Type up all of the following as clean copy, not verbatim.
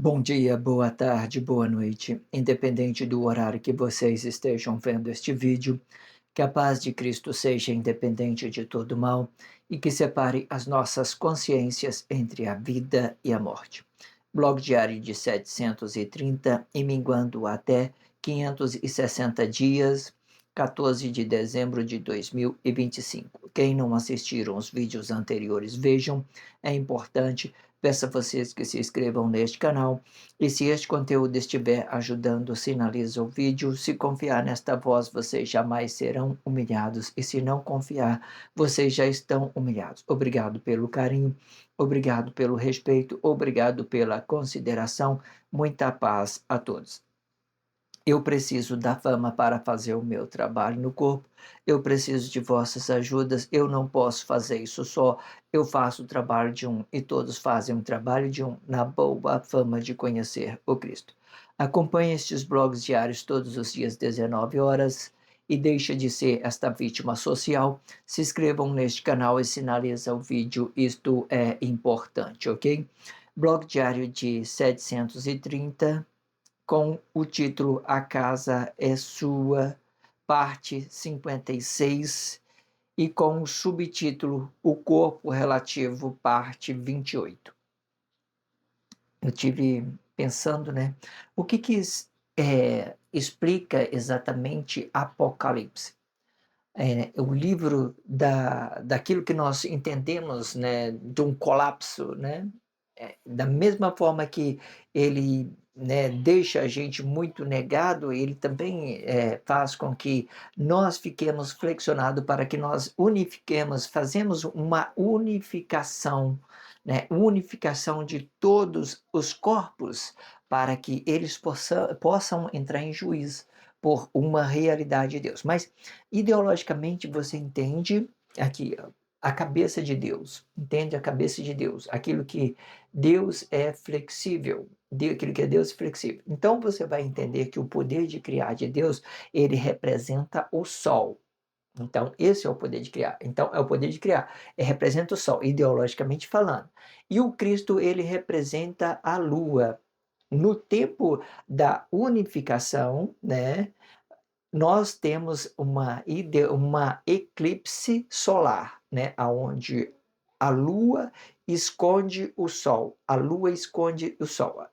Bom dia, boa tarde, boa noite, independente do horário que vocês estejam vendo este vídeo, que a paz de Cristo seja independente de todo mal e que separe as nossas consciências entre a vida e a morte. Blog diário de 730 e minguando até 560 dias, 14 de dezembro de 2025. Quem não assistiram os vídeos anteriores, vejam, é importante. Peço a vocês que se inscrevam neste canal e se este conteúdo estiver ajudando, sinaliza o vídeo. Se confiar nesta voz, vocês jamais serão humilhados e se não confiar, vocês já estão humilhados. Obrigado pelo carinho, obrigado pelo respeito, obrigado pela consideração. Muita paz a todos. Eu preciso da fama para fazer o meu trabalho no corpo. Eu preciso de vossas ajudas. Eu não posso fazer isso só. Eu faço o trabalho de um e todos fazem o trabalho de um, na boa fama de conhecer o Cristo. Acompanhe estes blogs diários todos os dias, 19 horas, e deixa de ser esta vítima social. Se inscrevam neste canal e sinaliza o vídeo. Isto é importante, ok? Blog diário de 730 com o título A Casa é Sua, parte 56, e com o subtítulo O Corpo Relativo, parte 28. Eu tive pensando, né, o que explica exatamente Apocalipse? O livro daquilo que nós entendemos, né, de um colapso, né? Da mesma forma que ele, né, deixa a gente muito negado, ele também faz com que nós fiquemos flexionados para que nós unifiquemos, fazemos uma unificação, né, unificação de todos os corpos para que eles possam entrar em juízo por uma realidade de Deus. Mas ideologicamente você entende aqui a cabeça de Deus, entende a cabeça de Deus, aquilo que Deus é flexível, aquilo que é Deus flexível. Então você vai entender que o poder de criar de Deus, ele representa o sol. Então, esse é o poder de criar. Então, é o poder de criar. Representa o sol, ideologicamente falando. E o Cristo, ele representa a lua. No tempo da unificação, né, nós temos uma eclipse solar, né, onde a Lua esconde o Sol. A Lua esconde o Sol.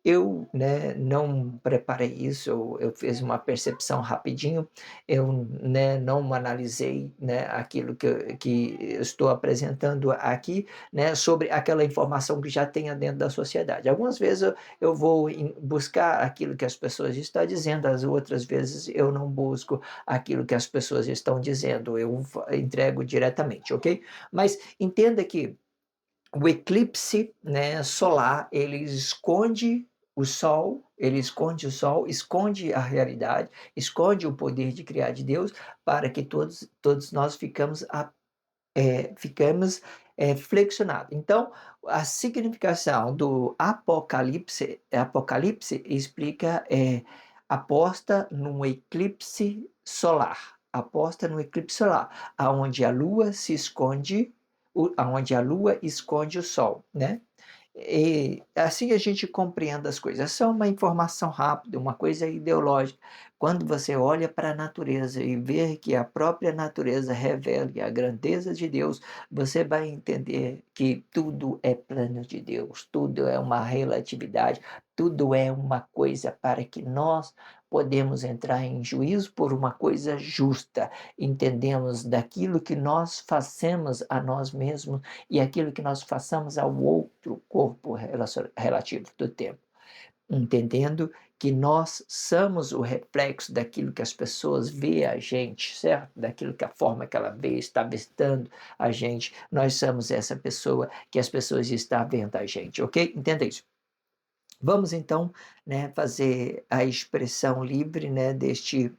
Eu, né, não preparei isso, eu fiz uma percepção rapidinho, eu, né, não analisei, né, aquilo que eu estou apresentando aqui, né, sobre aquela informação que já tenha dentro da sociedade. Algumas vezes eu vou buscar aquilo que as pessoas estão dizendo, as outras vezes eu não busco aquilo que as pessoas estão dizendo, eu entrego diretamente, ok? Mas entenda que o eclipse, né, solar, ele esconde o sol, esconde a realidade, esconde o poder de criar de Deus, para que todos nós ficamos flexionados. Então, a significação do Apocalipse explica aposta num eclipse solar, aonde a lua se esconde, aonde a lua esconde o sol, né? E assim a gente compreende as coisas. Essa é uma informação rápida, uma coisa ideológica. Quando você olha para a natureza e vê que a própria natureza revela a grandeza de Deus, você vai entender que tudo é plano de Deus, tudo é uma relatividade, tudo é uma coisa para que nós podemos entrar em juízo por uma coisa justa. Entendemos daquilo que nós fazemos a nós mesmos e aquilo que nós façamos ao outro corpo relativo do tempo, entendendo que nós somos o reflexo daquilo que as pessoas veem a gente, certo? Daquilo que a forma que ela vê está vendo a gente, nós somos essa pessoa que as pessoas estão vendo a gente, ok? Entenda isso. Vamos então, né, fazer a expressão livre, né, deste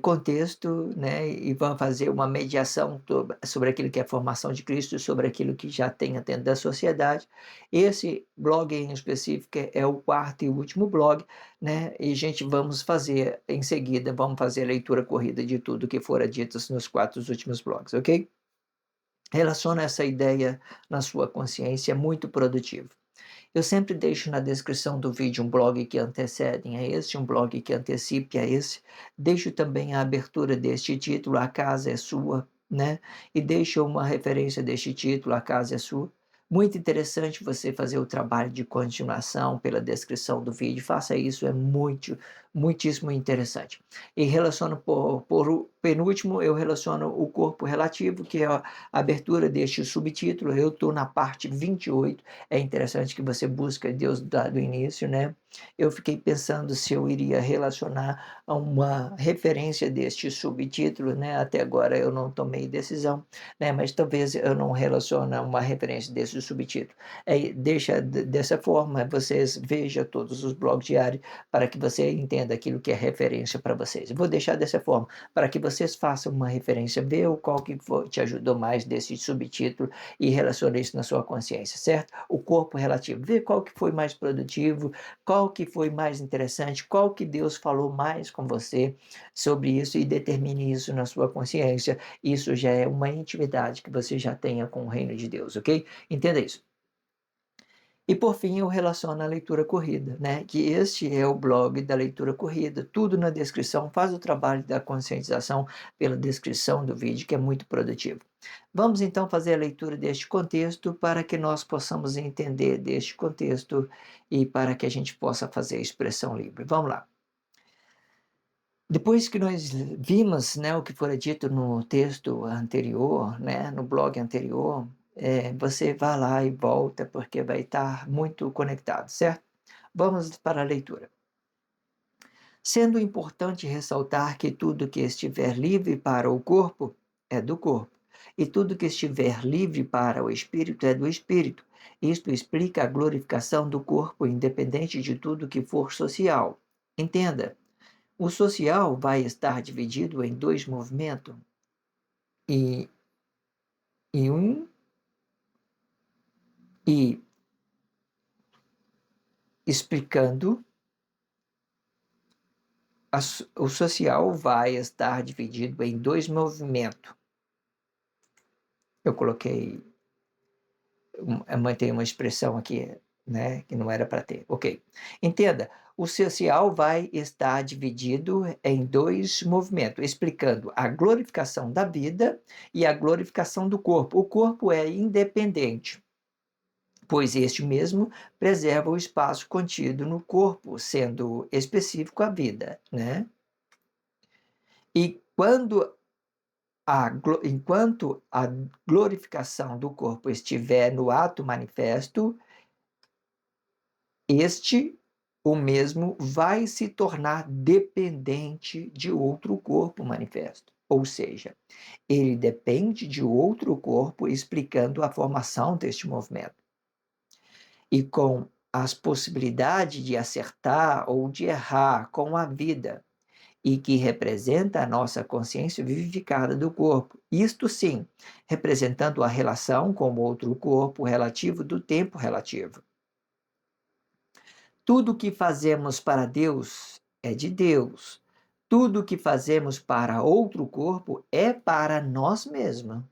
contexto, né, e vamos fazer uma mediação sobre aquilo que é a formação de Cristo, sobre aquilo que já tem dentro da sociedade. Esse blog em específico é o quarto e último blog, né, e vamos fazer em seguida, vamos fazer a leitura corrida de tudo que fora dito nos quatro últimos blogs, ok? Relaciona essa ideia na sua consciência, é muito produtivo. Eu sempre deixo na descrição do vídeo um blog que antecede a este, um blog que antecipe a esse. Deixo também a abertura deste título, A Casa é Sua, né? E deixo uma referência deste título, A Casa é Sua. Muito interessante você fazer o trabalho de continuação pela descrição do vídeo. Faça isso, é muitíssimo interessante. E relaciono por penúltimo, eu relaciono o corpo relativo, que é a abertura deste subtítulo. Eu estou na parte 28. É interessante que você busca Deus do início, né? Eu fiquei pensando se eu iria relacionar a uma referência deste subtítulo, né? Até agora eu não tomei decisão, né? Mas talvez eu não relacione a uma referência desse subtítulo. Deixa dessa forma, vocês vejam todos os blogs diários para que você entenda aquilo que é referência para vocês. Eu vou deixar dessa forma, para que vocês façam uma referência, vê qual que te ajudou mais desse subtítulo e relacione isso na sua consciência, certo? O corpo relativo, vê qual que foi mais produtivo, qual que foi mais interessante, qual que Deus falou mais com você sobre isso e determine isso na sua consciência. Isso já é uma intimidade que você já tenha com o reino de Deus, ok? Entenda isso. E por fim, eu relaciono a leitura corrida, né? Que este é o blog da leitura corrida. Tudo na descrição, faz o trabalho da conscientização pela descrição do vídeo, que é muito produtivo. Vamos então fazer a leitura deste contexto para que nós possamos entender deste contexto e para que a gente possa fazer a expressão livre. Vamos lá. Depois que nós vimos, né, o que foi dito no texto anterior, né, no blog anterior, você vai lá e volta, porque vai estar muito conectado, certo? Vamos para a leitura. Sendo importante ressaltar que tudo que estiver livre para o corpo é do corpo, e tudo que estiver livre para o espírito é do espírito. Isto explica a glorificação do corpo, independente de tudo que for social. Entenda. O social vai estar dividido em dois movimentos, e, e um e explicando o social vai estar dividido em dois movimentos. Eu coloquei, mantém uma expressão aqui, né, que não era para ter. Ok. Entenda, o social vai estar dividido em dois movimentos, explicando a glorificação da vida e a glorificação do corpo. O corpo é independente, pois este mesmo preserva o espaço contido no corpo, sendo específico a vida, né? E enquanto a glorificação do corpo estiver no ato manifesto, o mesmo, vai se tornar dependente de outro corpo manifesto. Ou seja, ele depende de outro corpo, explicando a formação deste movimento. E com as possibilidades de acertar ou de errar com a vida, e que representa a nossa consciência vivificada do corpo. Isto sim, representando a relação com o outro corpo relativo do tempo relativo. Tudo que fazemos para Deus é de Deus. Tudo que fazemos para outro corpo é para nós mesmos.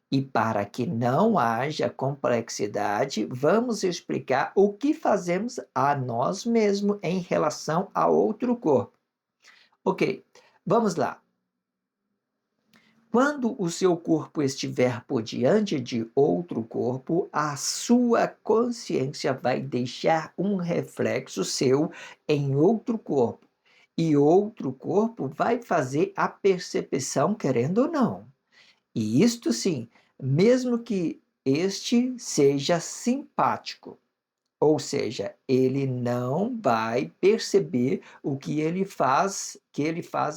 E para que não haja complexidade, vamos explicar o que fazemos a nós mesmos em relação a outro corpo. Ok, vamos lá. Quando o seu corpo estiver por diante de outro corpo, a sua consciência vai deixar um reflexo seu em outro corpo. E outro corpo vai fazer a percepção, querendo ou não. E isto sim, mesmo que este seja simpático. Ou seja, ele não vai perceber o que ele faz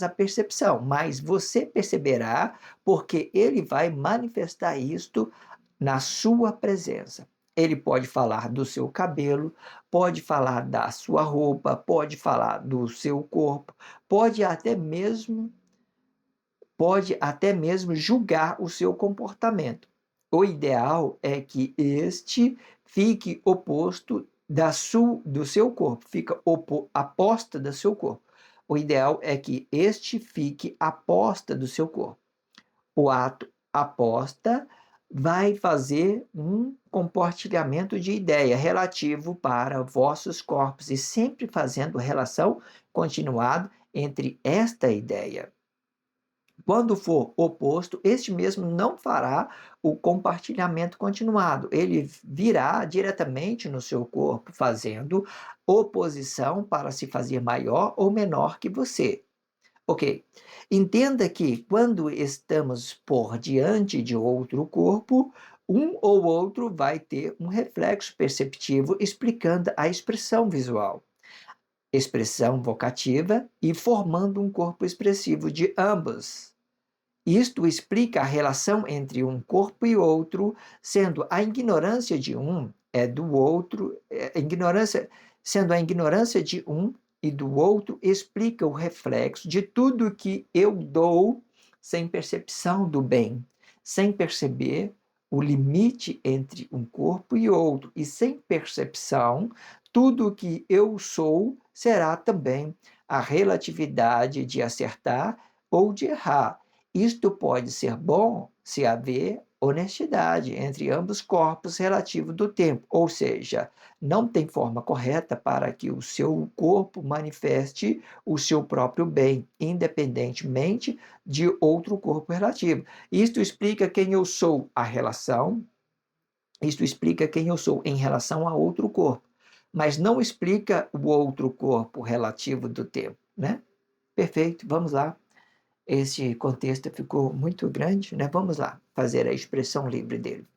a percepção, mas você perceberá porque ele vai manifestar isto na sua presença. Ele pode falar do seu cabelo, pode falar da sua roupa, pode falar do seu corpo, pode até mesmo julgar o seu comportamento. O ideal é que este fique oposto do seu corpo, fica aposta do seu corpo. O ideal é que este fique aposta do seu corpo. O ato aposta vai fazer um compartilhamento de ideia relativo para vossos corpos e sempre fazendo relação continuada entre esta ideia. Quando for oposto, este mesmo não fará o compartilhamento continuado. Ele virá diretamente no seu corpo, fazendo oposição para se fazer maior ou menor que você. Ok. Entenda que quando estamos por diante de outro corpo, um ou outro vai ter um reflexo perceptivo explicando a expressão visual, expressão vocativa e formando um corpo expressivo de ambos. Isto explica a relação entre um corpo e outro, sendo a ignorância de um é do outro, sendo a ignorância de um e do outro explica o reflexo de tudo que eu dou sem percepção do bem, sem perceber o limite entre um corpo e outro, e sem percepção, tudo que eu sou será também a relatividade de acertar ou de errar. Isto pode ser bom se haver honestidade entre ambos corpos relativo do tempo, ou seja, não tem forma correta para que o seu corpo manifeste o seu próprio bem, independentemente de outro corpo relativo. Isto explica quem eu sou, a relação, isto explica quem eu sou em relação a outro corpo, mas não explica o outro corpo relativo do tempo, né? Perfeito, vamos lá. Esse contexto ficou muito grande, né? Vamos lá, fazer a expressão livre dele.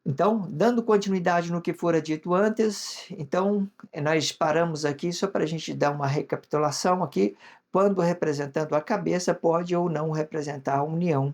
Então, dando continuidade no que fora dito antes, então nós paramos aqui só para a gente dar uma recapitulação aqui, quando representando a cabeça pode ou não representar a união,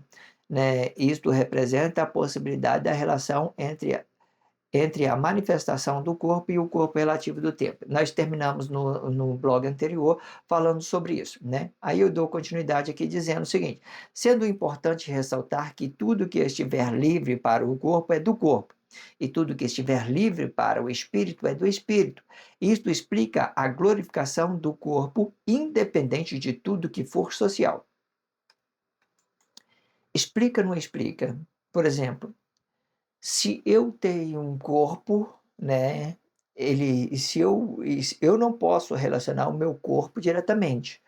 né? Isto representa a possibilidade da relação entre a manifestação do corpo e o corpo relativo do tempo. Nós terminamos no blog anterior falando sobre isso, né? Aí eu dou continuidade aqui dizendo o seguinte: sendo importante ressaltar que tudo que estiver livre para o corpo é do corpo, e tudo que estiver livre para o espírito é do espírito. Isto explica a glorificação do corpo, independente de tudo que for social. Explica ou não explica? Por exemplo, se eu tenho um corpo, né, se eu não posso relacionar o meu corpo diretamente,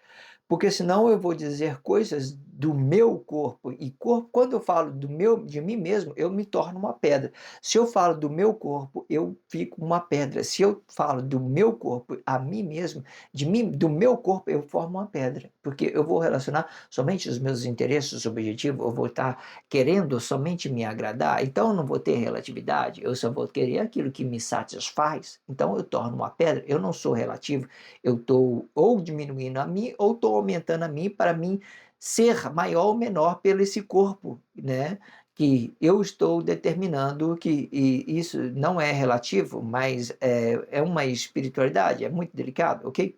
porque senão eu vou dizer coisas do meu corpo. E corpo, quando eu falo de mim mesmo, eu me torno uma pedra. Se eu falo do meu corpo, eu fico uma pedra. Se eu falo do meu corpo a mim mesmo, de mim, do meu corpo, eu formo uma pedra. Porque eu vou relacionar somente os meus interesses objetivos, eu vou estar querendo somente me agradar, então eu não vou ter relatividade, eu só vou querer aquilo que me satisfaz. Então eu torno uma pedra, eu não sou relativo, eu estou ou diminuindo a mim ou estou aumentando a mim para mim ser maior ou menor pelo esse corpo, né? Que eu estou determinando que isso não é relativo, mas é uma espiritualidade, é muito delicado, ok?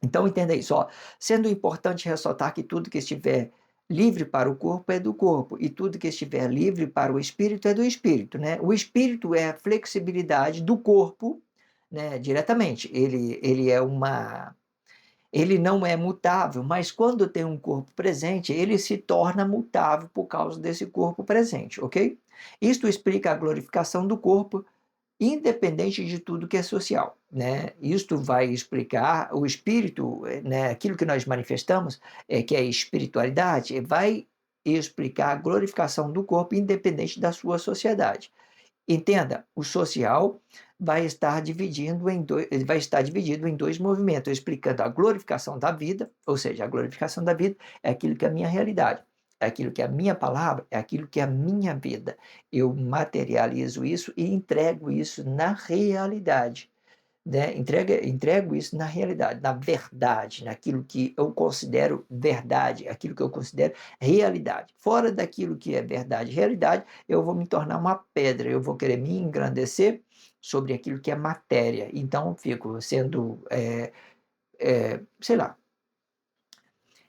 Então entenda isso, ó. Sendo importante ressaltar que tudo que estiver livre para o corpo é do corpo, e tudo que estiver livre para o espírito é do espírito, né? O espírito é a flexibilidade do corpo, né, diretamente. Ele não é mutável, mas quando tem um corpo presente, ele se torna mutável por causa desse corpo presente, ok? Isto explica a glorificação do corpo, independente de tudo que é social, né? Isto vai explicar o espírito, né? Aquilo que nós manifestamos, que é a espiritualidade, vai explicar a glorificação do corpo, independente da sua sociedade. Entenda, o social vai estar dividido em dois movimentos, explicando a glorificação da vida, ou seja, a glorificação da vida é aquilo que é a minha realidade, é aquilo que é a minha palavra, é aquilo que é a minha vida. Eu materializo isso e entrego isso na realidade, né? Entrego isso na realidade, na verdade, naquilo que eu considero verdade, aquilo que eu considero realidade. Fora daquilo que é verdade e realidade, eu vou me tornar uma pedra, eu vou querer me engrandecer sobre aquilo que é matéria. Então, fico sendo, sei lá,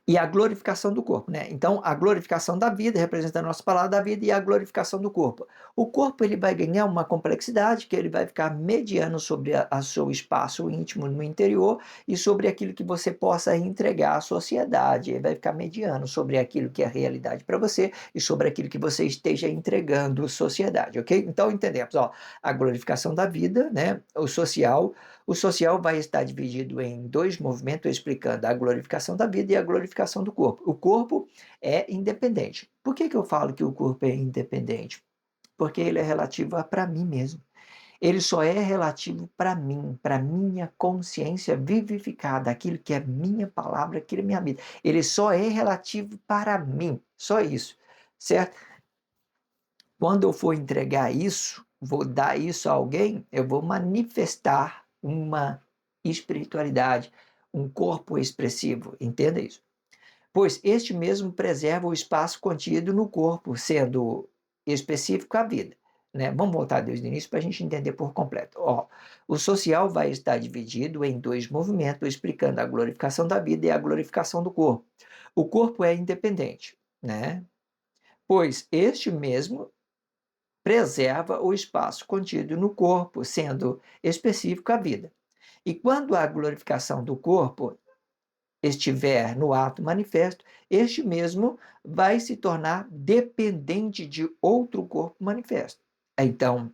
e a glorificação do corpo, né? Então, a glorificação da vida, representando a nossa palavra da vida, e a glorificação do corpo. O corpo ele vai ganhar uma complexidade que ele vai ficar mediano sobre a seu espaço íntimo no interior e sobre aquilo que você possa entregar à sociedade. Ele vai ficar mediano sobre aquilo que é realidade para você e sobre aquilo que você esteja entregando à sociedade, ok? Então, entendemos, ó, a glorificação da vida, né? O social vai estar dividido em dois movimentos, explicando a glorificação da vida e a glorificação do corpo. O corpo é independente. Por que eu falo que o corpo é independente? Porque ele é relativo a para mim mesmo. Ele só é relativo para mim, para minha consciência vivificada, aquilo que é minha palavra, aquilo é minha vida. Ele só é relativo para mim, só isso, certo? Quando eu for entregar isso, vou dar isso a alguém, eu vou manifestar uma espiritualidade, um corpo expressivo, entenda isso. Pois este mesmo preserva o espaço contido no corpo, sendo específico à vida. Né? Vamos voltar desde o início para a gente entender por completo. Ó, o social vai estar dividido em dois movimentos, explicando a glorificação da vida e a glorificação do corpo. O corpo é independente, né? Pois este mesmo preserva o espaço contido no corpo, sendo específico à vida. E quando a glorificação do corpo estiver no ato manifesto, este mesmo vai se tornar dependente de outro corpo manifesto. Então,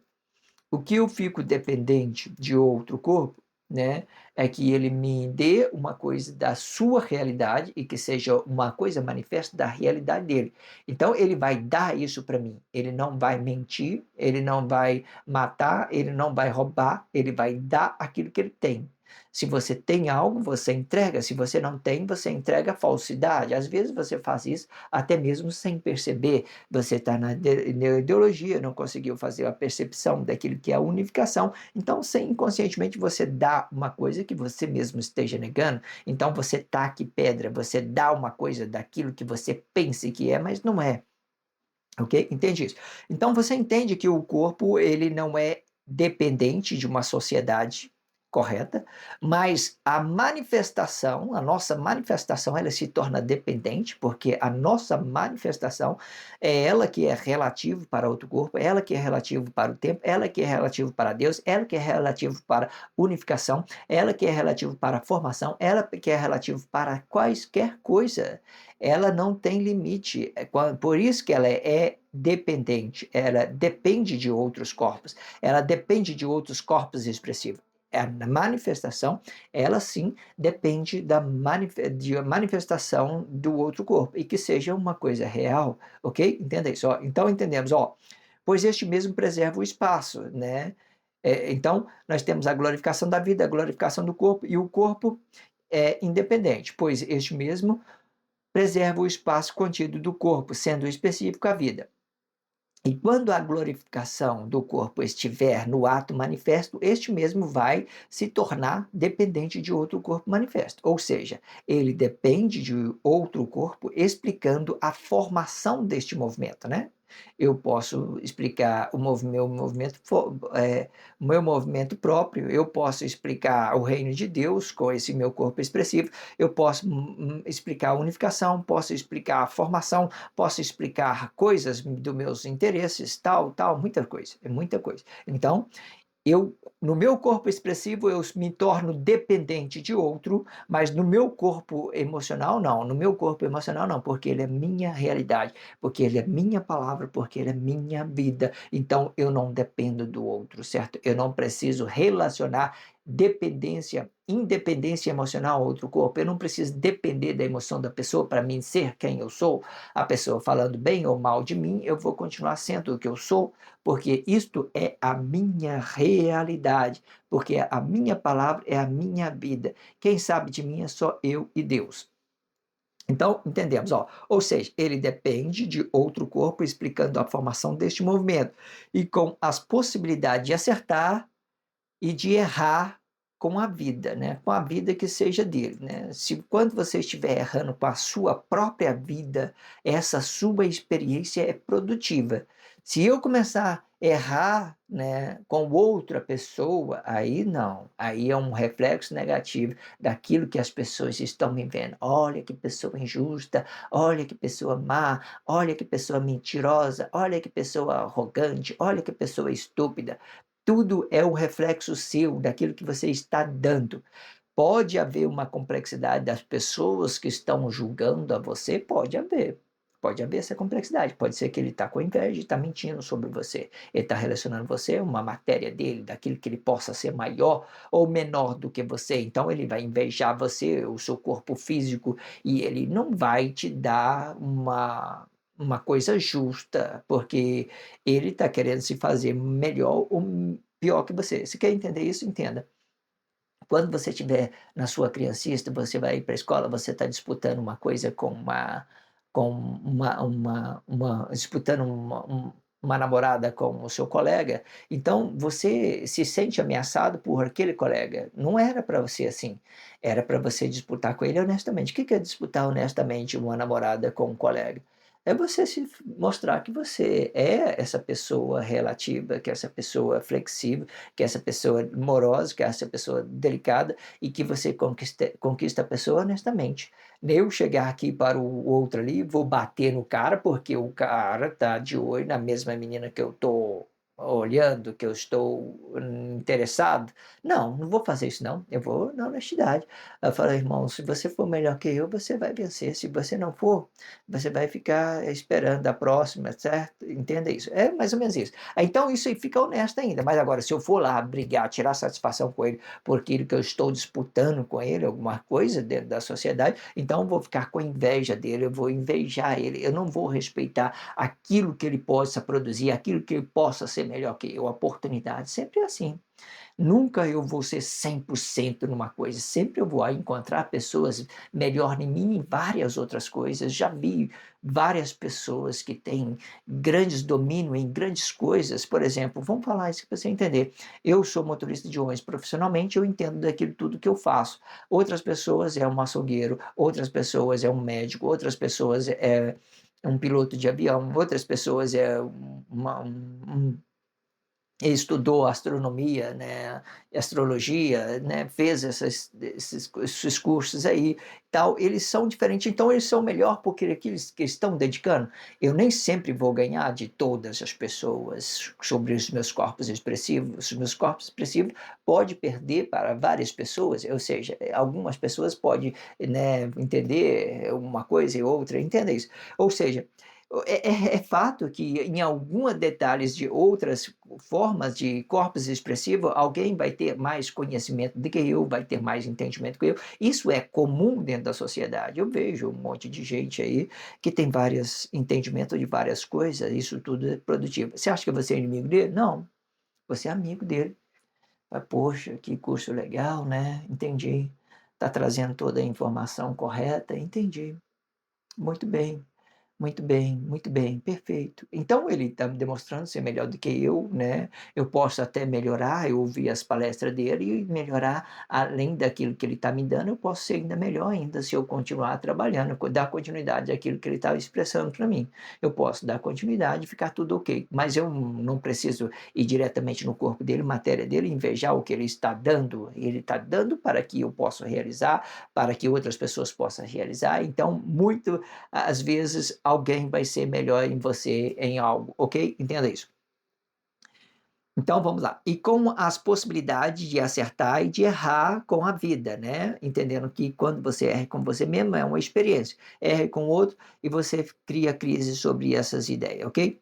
o que eu fico dependente de outro corpo, né, é que ele me dê uma coisa da sua realidade e que seja uma coisa manifesta da realidade dele. Então ele vai dar isso para mim. Ele não vai mentir, ele não vai matar, ele não vai roubar, ele vai dar aquilo que ele tem. Se você tem algo, você entrega. Se você não tem, você entrega a falsidade. Às vezes você faz isso até mesmo sem perceber. Você está na ideologia, não conseguiu fazer a percepção daquilo que é a unificação, então, sem inconscientemente, você dá uma coisa que você mesmo esteja negando, então você taque pedra, você dá uma coisa daquilo que você pensa que é, mas não é. Ok? Entende isso? Então você entende que o corpo ele não é dependente de uma sociedade correta, mas a manifestação, a nossa manifestação, ela se torna dependente, porque a nossa manifestação é ela que é relativo para outro corpo, ela que é relativo para o tempo, ela que é relativo para Deus, ela que é relativo para unificação, ela que é relativo para a formação, ela que é relativo para quaisquer coisa, ela não tem limite. Por isso que ela é dependente, ela depende de outros corpos, ela depende de outros corpos expressivos. A manifestação, ela sim depende de manifestação do outro corpo e que seja uma coisa real, ok? Entenda isso. Ó. Então entendemos, ó, pois este mesmo preserva o espaço, né? Então nós temos a glorificação da vida, a glorificação do corpo e o corpo é independente, pois este mesmo preserva o espaço contido do corpo, sendo específico a vida. E quando a glorificação do corpo estiver no ato manifesto, este mesmo vai se tornar dependente de outro corpo manifesto. Ou seja, ele depende de outro corpo, explicando a formação deste movimento, né? Eu posso explicar o meu movimento próprio, eu posso explicar o reino de Deus com esse meu corpo expressivo, eu posso explicar a unificação, posso explicar a formação, posso explicar coisas dos meus interesses, tal, tal, muita coisa, é muita coisa. Então, no meu corpo expressivo, eu me torno dependente de outro, mas no meu corpo emocional, não. No meu corpo emocional, não, porque ele é minha realidade, porque ele é minha palavra, porque ele é minha vida. Então, eu não dependo do outro, certo? Eu não preciso relacionar dependência, independência emocional ao outro corpo. Eu não preciso depender da emoção da pessoa para mim ser quem eu sou. A pessoa falando bem ou mal de mim, eu vou continuar sendo o que eu sou, porque isto é a minha realidade, porque a minha palavra é a minha vida. Quem sabe de mim é só eu e Deus. Então, entendemos, ó. Ou seja, ele depende de outro corpo, explicando a formação deste movimento, e com as possibilidades de acertar e de errar com a vida, né? Com a vida que seja dele, né? Se quando você estiver errando com a sua própria vida, essa sua experiência é produtiva. Se eu começar a errar, né, com outra pessoa, aí não, aí é um reflexo negativo daquilo que as pessoas estão me vendo. Olha que pessoa injusta, olha que pessoa má, olha que pessoa mentirosa, olha que pessoa arrogante, olha que pessoa estúpida. Tudo é o reflexo seu, daquilo que você está dando. Pode haver uma complexidade das pessoas que estão julgando a você? Pode haver. Pode haver essa complexidade. Pode ser que ele está com inveja e está mentindo sobre você. Ele está relacionando você a uma matéria dele, daquilo que ele possa ser maior ou menor do que você. Então ele vai invejar você, o seu corpo físico, e ele não vai te dar uma coisa justa, porque ele está querendo se fazer melhor ou pior que você. Se quer entender isso, entenda. Quando você estiver na sua criancista, você vai ir para a escola, você está disputando uma coisa com uma disputando uma namorada com o seu colega, então você se sente ameaçado por aquele colega. Não era para você assim, era para você disputar com ele honestamente. O que é disputar honestamente uma namorada com um colega? É você se mostrar que você é essa pessoa relativa, que é essa pessoa flexível, que é essa pessoa morosa, que é essa pessoa delicada e que você conquista a pessoa honestamente. Eu chegar aqui para o outro ali, vou bater no cara porque o cara tá de olho na mesma menina que eu tô olhando, que eu estou interessado. Não, não vou fazer isso não. Eu vou na honestidade. Eu falo, irmão, se você for melhor que eu, você vai vencer. Se você não for, você vai ficar esperando a próxima, certo? Entenda isso. É mais ou menos isso. Então isso aí fica honesto ainda. Mas agora, se eu for lá brigar, tirar satisfação com ele por aquilo que eu estou disputando com ele, alguma coisa dentro da sociedade, então eu vou ficar com inveja dele, eu vou invejar ele, eu não vou respeitar aquilo que ele possa produzir, aquilo que ele possa ser melhor que eu, a oportunidade. Sempre é assim. Nunca eu vou ser 100% numa coisa, sempre eu vou encontrar pessoas melhor em mim em várias outras coisas. Já vi várias pessoas que têm grandes domínio em grandes coisas. Por exemplo, vamos falar isso para você entender. Eu sou motorista de ônibus profissionalmente, eu entendo daquilo tudo que eu faço. Outras pessoas é um açougueiro, outras pessoas é um médico, outras pessoas é um piloto de avião, outras pessoas é ele estudou astronomia, né, astrologia, né, fez esses cursos aí, tal. Eles são diferentes, então eles são melhor porque aqueles que estão dedicando. Eu nem sempre vou ganhar de todas as pessoas sobre os meus corpos expressivos. Os meus corpos expressivos pode perder para várias pessoas, ou seja, algumas pessoas podem, né, entender uma coisa e outra, entenda isso. Ou seja, é fato que em alguns detalhes de outras formas de corpos expressivos, alguém vai ter mais conhecimento do que eu, vai ter mais entendimento que eu. Isso é comum dentro da sociedade. Eu vejo um monte de gente aí que tem vários entendimentos de várias coisas, isso tudo é produtivo. Você acha que você é inimigo dele? Não, você é amigo dele. Ah, poxa, que curso legal, né? Entendi. Está trazendo toda a informação correta? Entendi. Muito bem. Muito bem, perfeito. Então ele está me demonstrando ser melhor do que eu, né? Eu posso até melhorar, eu ouvir as palestras dele e melhorar além daquilo que ele está me dando, eu posso ser ainda melhor ainda se eu continuar trabalhando, dar continuidade àquilo que ele estava expressando para mim. Eu posso dar continuidade e ficar tudo ok, mas eu não preciso ir diretamente no corpo dele, matéria dele, invejar o que ele está dando para que eu possa realizar, para que outras pessoas possam realizar. Então, muito às vezes alguém vai ser melhor em você em algo, ok? Entenda isso. Então vamos lá. E com as possibilidades de acertar e de errar com a vida, né? Entendendo que quando você erra com você mesmo é uma experiência. Erre com o outro e você cria crise sobre essas ideias, ok?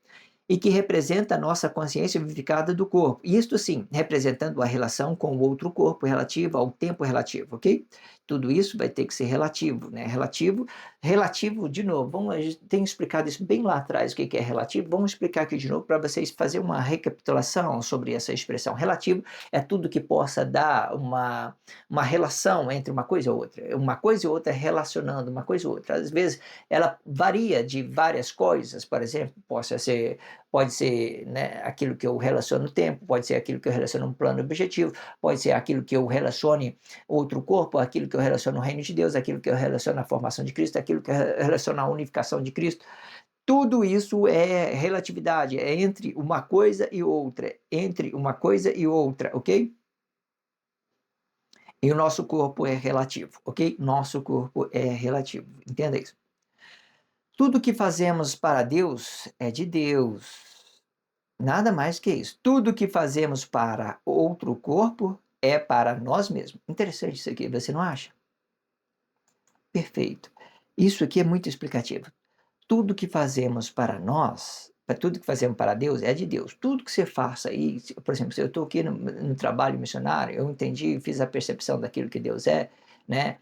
E que representa a nossa consciência vivificada do corpo. Isto sim, representando a relação com o outro corpo relativo ao tempo relativo, ok? Tudo isso vai ter que ser relativo, né? Relativo, de novo, a gente tem explicado isso bem lá atrás, o que é relativo. Vamos explicar aqui de novo para vocês fazerem uma recapitulação sobre essa expressão. Relativo é tudo que possa dar uma relação entre uma coisa e outra. Uma coisa e outra relacionando uma coisa e outra. Às vezes ela varia de várias coisas, por exemplo, pode ser, né, aquilo que eu relaciono no tempo, pode ser aquilo que eu relaciono no plano objetivo, pode ser aquilo que eu relacione outro corpo, aquilo que eu relaciono no reino de Deus, aquilo que eu relaciono à formação de Cristo, aquilo que eu relaciono à unificação de Cristo. Tudo isso é relatividade, é entre uma coisa e outra, entre uma coisa e outra, ok? E o nosso corpo é relativo, ok? Nosso corpo é relativo, entenda isso. Tudo que fazemos para Deus é de Deus. Nada mais que isso. Tudo que fazemos para outro corpo é para nós mesmos. Interessante isso aqui, você não acha? Perfeito. Isso aqui é muito explicativo. Tudo que fazemos para nós, tudo que fazemos para Deus é de Deus. Tudo que você faça aí, por exemplo, se eu estou aqui no trabalho missionário, eu entendi, fiz a percepção daquilo que Deus é, né?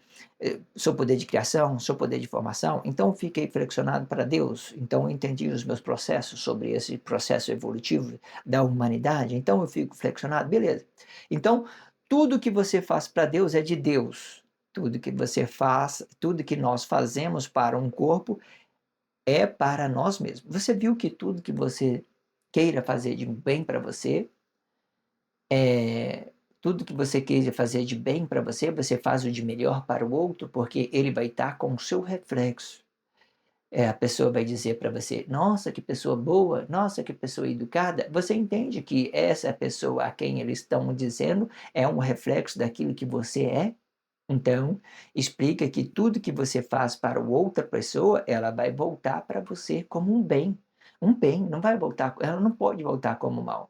Sou poder de criação, sou poder de formação, então fiquei flexionado para Deus. Então eu entendi os meus processos sobre esse processo evolutivo da humanidade, então eu fico flexionado, beleza. Então, tudo que você faz para Deus é de Deus. Tudo que você faz, tudo que nós fazemos para um corpo é para nós mesmos. Você viu que tudo que você queira fazer de bem para você, tudo que você queira fazer de bem para você, você faz o de melhor para o outro, porque ele vai estar com o seu reflexo. A pessoa vai dizer para você: nossa, que pessoa boa, nossa, que pessoa educada. Você entende que essa pessoa a quem eles estão dizendo é um reflexo daquilo que você é? Então, explica que tudo que você faz para outra pessoa, ela vai voltar para você como um bem. Um bem, não vai voltar, ela não pode voltar como mal.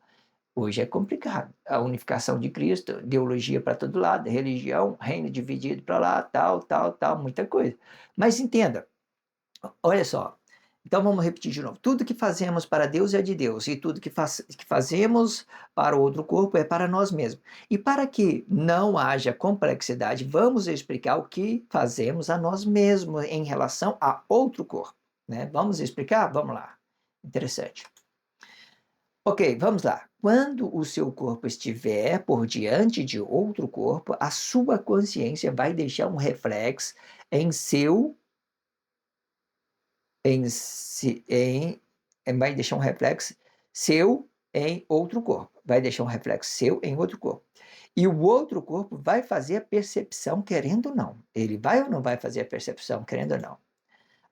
Hoje é complicado. A unificação de Cristo, ideologia para todo lado, religião, reino dividido para lá, tal, tal, tal, muita coisa. Mas entenda, olha só, então vamos repetir de novo. Tudo que fazemos para Deus é de Deus, e tudo que fazemos para o outro corpo é para nós mesmos. E para que não haja complexidade, vamos explicar o que fazemos a nós mesmos em relação a outro corpo. Né? Vamos explicar? Vamos lá. Interessante. Ok, vamos lá. Quando o seu corpo estiver por diante de outro corpo, a sua consciência vai deixar um reflexo em seu em, se, vai deixar um reflexo seu em outro corpo. Vai deixar um reflexo seu em outro corpo. E o outro corpo vai fazer a percepção, querendo ou não. Ele vai ou não vai fazer a percepção, querendo ou não?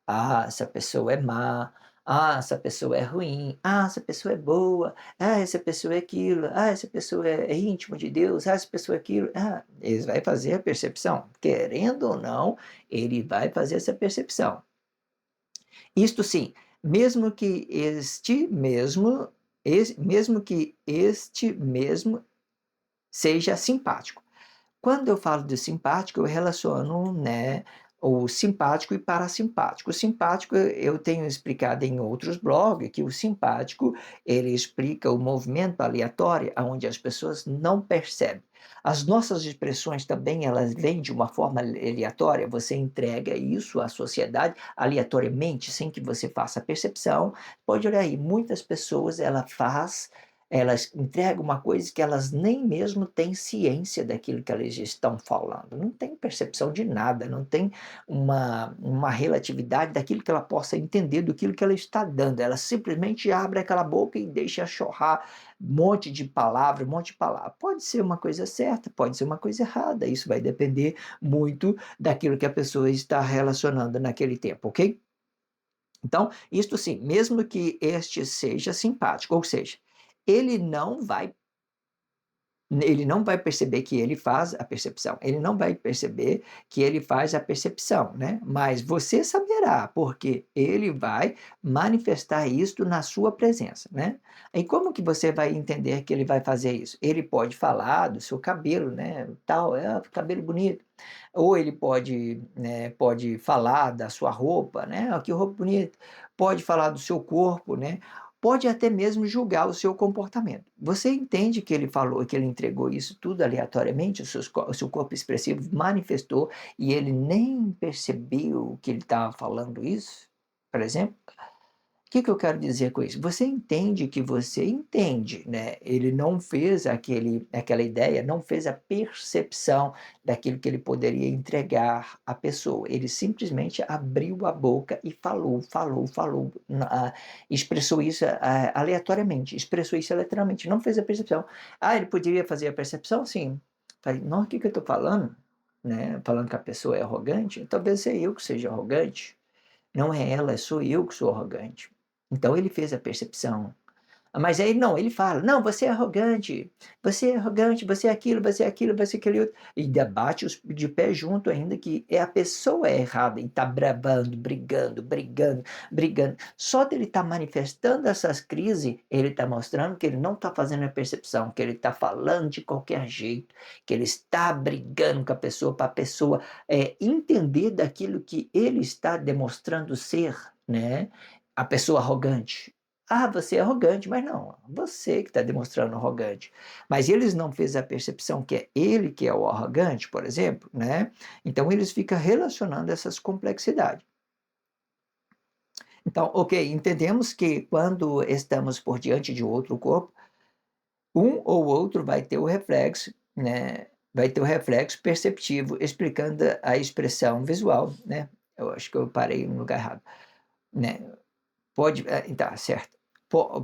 Ah, essa pessoa é má. Ah, essa pessoa é ruim. Ah, essa pessoa é boa. Ah, essa pessoa é aquilo. Ah, essa pessoa é íntimo de Deus. Ah, essa pessoa é aquilo. Ah, ele vai fazer a percepção. Querendo ou não, ele vai fazer essa percepção. Isto sim, mesmo que este mesmo, mesmo que este mesmo seja simpático. Quando eu falo de simpático, eu relaciono, né, o simpático e parasimpático. O simpático, eu tenho explicado em outros blogs que o simpático, ele explica o movimento aleatório, onde as pessoas não percebem. As nossas expressões também, elas vêm de uma forma aleatória, você entrega isso à sociedade aleatoriamente, sem que você faça a percepção. Pode olhar aí, muitas pessoas, elas entregam uma coisa que elas nem mesmo têm ciência daquilo que elas estão falando, não tem percepção de nada, não tem uma relatividade daquilo que ela possa entender do que ela está dando, ela simplesmente abre aquela boca e deixa chorrar um monte de palavra, um monte de palavra. Pode ser uma coisa certa, pode ser uma coisa errada, isso vai depender muito daquilo que a pessoa está relacionando naquele tempo, ok? Então, isto sim, mesmo que este seja simpático, ou seja, ele não vai ele não vai perceber que ele faz a percepção, ele não vai perceber que ele faz a percepção, né? Mas você saberá, porque ele vai manifestar isto na sua presença, né? E como que você vai entender que ele vai fazer isso? Ele pode falar do seu cabelo, né? Tal, cabelo bonito. Ou ele pode, né, pode falar da sua roupa, né? Que roupa bonita. Pode falar do seu corpo, né? Pode até mesmo julgar o seu comportamento. Você entende que ele falou, que ele entregou isso tudo aleatoriamente, o seu corpo expressivo manifestou e ele nem percebeu que ele estava falando isso, por exemplo? Que eu quero dizer com isso? Você entende que você entende, né? Ele não fez aquela ideia, não fez a percepção daquilo que ele poderia entregar à pessoa. Ele simplesmente abriu a boca e falou, falou, falou, expressou isso aleatoriamente, expressou isso aleatoriamente, não fez a percepção. Ah, ele poderia fazer a percepção? Sim. Falei, não, o que eu estou falando? Né? Falando que a pessoa é arrogante? Talvez seja eu que seja arrogante. Não é ela, sou eu que sou arrogante. Então ele fez a percepção. Mas aí não, ele fala: "Não, você é arrogante, você é aquilo, você é aquilo, você é aquele outro", e debate os de pé junto ainda que é a pessoa é errada e está bravando, brigando, brigando, brigando. Só dele estar manifestando essas crises, ele está mostrando que ele não está fazendo a percepção, que ele está falando de qualquer jeito, que ele está brigando com a pessoa para a pessoa, entender daquilo que ele está demonstrando ser, né, a pessoa arrogante. "Ah, você é arrogante", mas não, você que está demonstrando arrogante. Mas eles não fez a percepção que é ele que é o arrogante, por exemplo, né, então eles ficam relacionando essas complexidades. Então, ok, entendemos que quando estamos por diante de outro corpo, um ou outro vai ter o reflexo, né, vai ter o reflexo perceptivo explicando a expressão visual, né. Eu acho que eu parei no lugar errado, né. Pode tá, certo.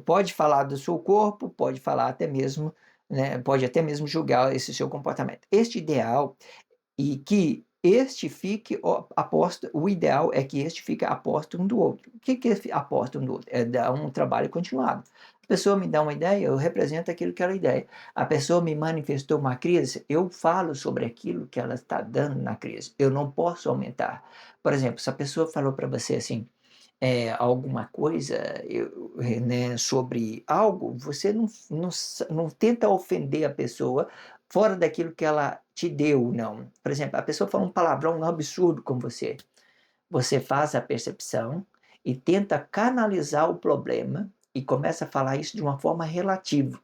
Pode falar do seu corpo, pode falar até mesmo, né, pode até mesmo julgar esse seu comportamento. Este ideal e que este fique aposto o ideal é que este fique aposto um do outro. O que que é aposto um do outro? É dar um trabalho continuado. A pessoa me dá uma ideia, eu represento aquilo que ela ideia. A pessoa me manifestou uma crise, eu falo sobre aquilo que ela está dando na crise. Eu não posso aumentar. Por exemplo, se a pessoa falou para você assim, alguma coisa, né, sobre algo, você não tenta ofender a pessoa fora daquilo que ela te deu, não. Por exemplo, a pessoa fala um palavrão um absurdo com você. Você faz a percepção e tenta canalizar o problema e começa a falar isso de uma forma relativa.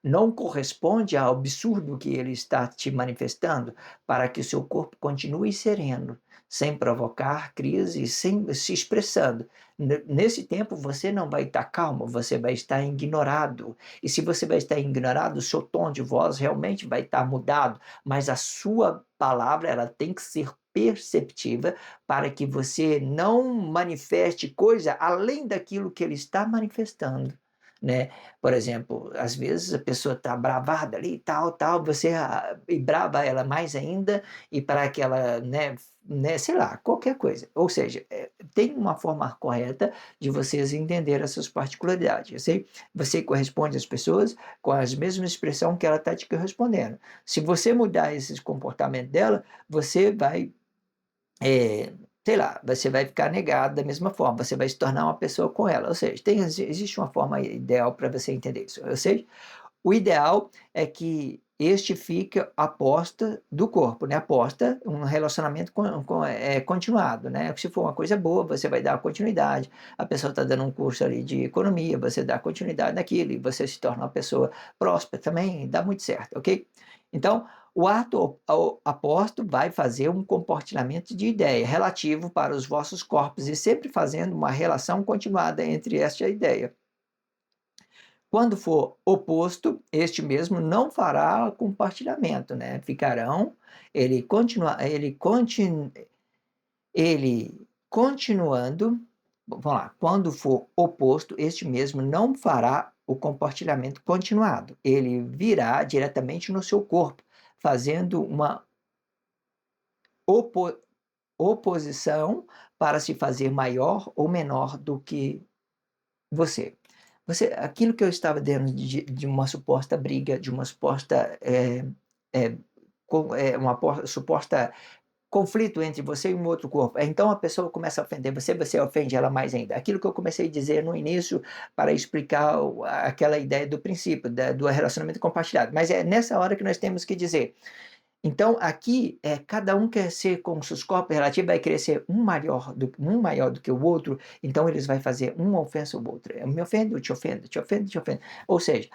Não corresponde ao absurdo que ele está te manifestando, para que o seu corpo continue sereno, sem provocar crise, sem se expressando. Nesse tempo você não vai estar calmo, você vai estar ignorado. E se você vai estar ignorado, o seu tom de voz realmente vai estar mudado, mas a sua palavra ela tem que ser perceptiva para que você não manifeste coisa além daquilo que ele está manifestando, né. Por exemplo, às vezes a pessoa está bravada ali, tal, tal, você e brava ela mais ainda, e para que ela, né, sei lá, qualquer coisa. Ou seja, tem uma forma correta de vocês entender essas particularidades. Você corresponde às pessoas com as mesmas expressão que ela está te correspondendo. Se você mudar esse comportamento dela, você vai sei lá, você vai ficar negado da mesma forma, você vai se tornar uma pessoa com ela, ou seja, existe uma forma ideal para você entender isso, ou seja, o ideal é que este fique a posta do corpo, né, aposta um relacionamento continuado, né, se for uma coisa boa, você vai dar continuidade, a pessoa está dando um curso ali de economia, você dá continuidade naquilo e você se torna uma pessoa próspera também, dá muito certo, ok? Então, o ato aposto vai fazer um compartilhamento de ideia relativo para os vossos corpos e sempre fazendo uma relação continuada entre esta ideia. Quando for oposto, este mesmo não fará compartilhamento, né, ficarão ele continua ele contin ele continuando vamos lá, quando for oposto, este mesmo não fará o compartilhamento continuado, ele virá diretamente no seu corpo, fazendo uma opo oposição para se fazer maior ou menor do que você. Aquilo que eu estava dizendo de uma suposta briga, de uma suposta, eh, uma suposta conflito entre você e um outro corpo. Então a pessoa começa a ofender você, você ofende ela mais ainda. Aquilo que eu comecei a dizer no início para explicar aquela ideia do princípio, do relacionamento compartilhado. Mas é nessa hora que nós temos que dizer, então aqui, cada um quer ser com seus corpos relativos, vai querer ser um maior do que o outro, então eles vai fazer uma ofensa ao outro. Eu me ofendo, eu te ofendo, te ofendo, te ofendo. Ou seja,